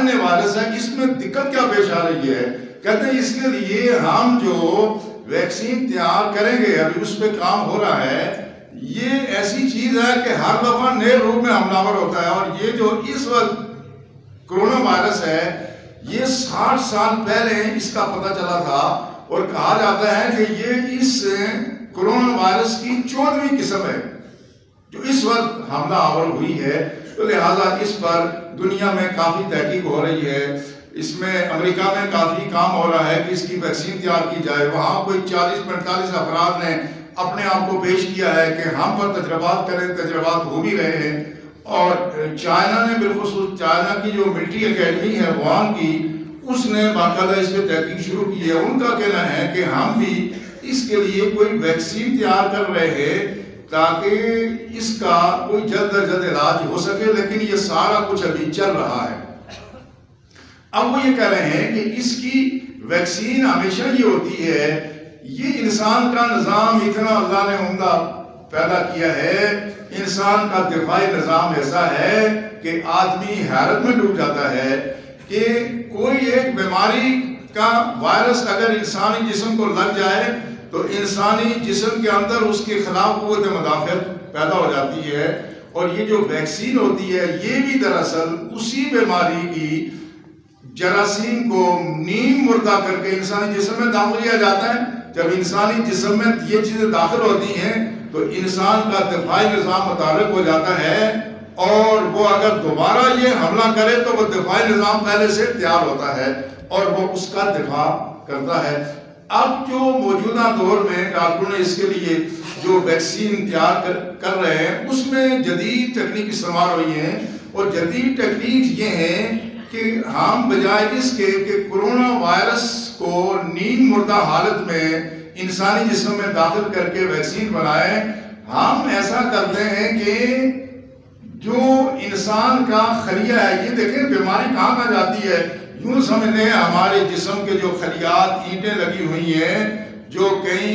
RNA virus ہے، اس میں دقت کیا پیش آ رہی ہے؟ کہتے ہیں اس کے لیے ہم جو ویکسین تیار کریں گے، ابھی اس پہ کام ہو رہا ہے، یہ ایسی چیز ہے کہ ہر دفعہ نئے روپ میں حملہ آور ہوتا ہے، اور یہ جو اس وقت کرونا وائرس ہے یہ 60 سال پہلے اس کا پتہ چلا تھا، اور کہا جاتا ہے کہ یہ اس کرونا وائرس کی 14ویں قسم ہے جو اس وقت حملہ آور ہوئی ہے۔ تو لہٰذا اس پر دنیا میں کافی تحقیق ہو رہی ہے، اس میں امریکہ میں کافی کام ہو رہا ہے کہ اس کی ویکسین تیار کی جائے۔ وہاں کوئی 40-45 افراد نے اپنے آپ کو پیش کیا ہے کہ ہم پر تجربات کریں، تجربات ہو بھی رہے ہیں، اور چائنا نے بالخصوص چائنا کی جو ملٹری اکیڈمی ہے وہاں کی، اس نے باقاعدہ اس پہ تحقیق شروع کی ہے۔ ان کا کہنا ہے کہ ہم بھی اس کے لیے کوئی ویکسین تیار کر رہے ہیں تاکہ اس کا کوئی جلد از جلد علاج ہو سکے، لیکن یہ سارا کچھ ابھی چل رہا ہے۔ اب وہ یہ کہہ رہے ہیں کہ اس کی ویکسین ہمیشہ یہ ہوتی ہے، یہ انسان کا نظام اتنا اللہ نے عمدہ پیدا کیا ہے، انسان کا دفاعی نظام ایسا ہے کہ آدمی حیرت میں ڈوب جاتا ہے کہ کوئی ایک بیماری کا وائرس اگر انسانی جسم کو لگ جائے تو انسانی جسم کے اندر اس کے خلاف قوت مدافعت پیدا ہو جاتی ہے، اور یہ جو ویکسین ہوتی ہے یہ بھی دراصل اسی بیماری کی جراثیم کو نیم مردہ کر کے انسانی جسم میں داخل کیا جاتا ہے۔ جب انسانی جسم میں یہ چیزیں داخل ہوتی ہیں تو انسان کا دفاعی نظام متحرک ہو جاتا ہے، اور وہ اگر دوبارہ یہ حملہ کرے تو وہ دفاعی نظام پہلے سے تیار ہوتا ہے اور وہ اس کا دفاع کرتا ہے۔ اب جو موجودہ دور میں ڈاکٹروں نے اس کے لیے جو ویکسین تیار کر رہے ہیں اس میں جدید تکنیک استعمال ہوئی ہیں، اور جدید تکنیک یہ ہے کہ ہم بجائے اس کے کہ کرونا وائرس کو نیم مردہ حالت میں انسانی جسم میں داخل کر کے ویکسین بنائیں، ہم ایسا کرتے ہیں کہ جو انسان کا خلیہ ہے، یہ دیکھیں بیماری کہاں جاتی ہے، یوں سمجھ لیں ہمارے جسم کے جو خلیات اینٹیں لگی ہوئی ہیں جو کئی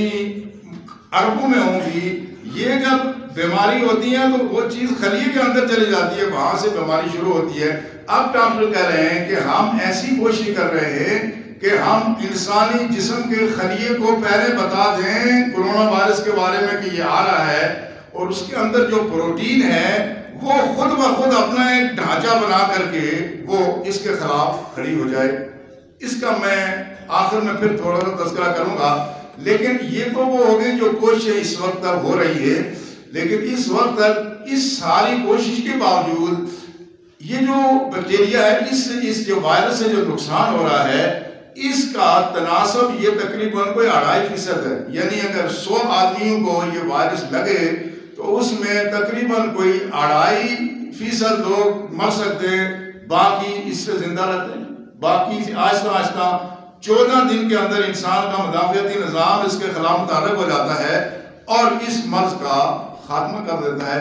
اربوں میں ہوں گی، یہ جب بیماری ہوتی ہے تو وہ چیز خلیے کے اندر چلی جاتی ہے، وہاں سے بیماری شروع ہوتی ہے۔ اب ڈاکٹر کہہ رہے ہیں کہ ہم ایسی کوشش کر رہے ہیں کہ ہم انسانی جسم کے خلیے کو پہلے بتا دیں کرونا وائرس کے بارے میں کہ یہ آ رہا ہے، اور اس کے اندر جو پروٹین ہے وہ خود بخود اپنا ایک ڈھانچہ بنا کر کے وہ اس کے خلاف کھڑی ہو جائے۔ اس کا میں آخر میں پھر تھوڑا سا تذکرہ کروں گا، لیکن یہ تو وہ ہو گئی جو کوشش اس وقت تک ہو رہی ہے، لیکن اس وقت تک اس ساری کوشش کے باوجود یہ جو بیکٹیریا ہے، اس جو وائرس سے جو نقصان ہو رہا ہے، اس کا تناسب یہ تقریباً کوئی 2.5% ہے، یعنی اگر 100 آدمیوں کو یہ وائرس لگے تو اس میں تقریباً کوئی 2.5% لوگ مر سکتے ہیں، باقی اس سے زندہ رہتے ہیں۔ باقی آہستہ آہستہ 14 دن کے اندر انسان کا مدافعتی نظام اس کے خلاف متحرک ہو جاتا ہے اور اس مرض کا خاتمہ کر دیتا ہے۔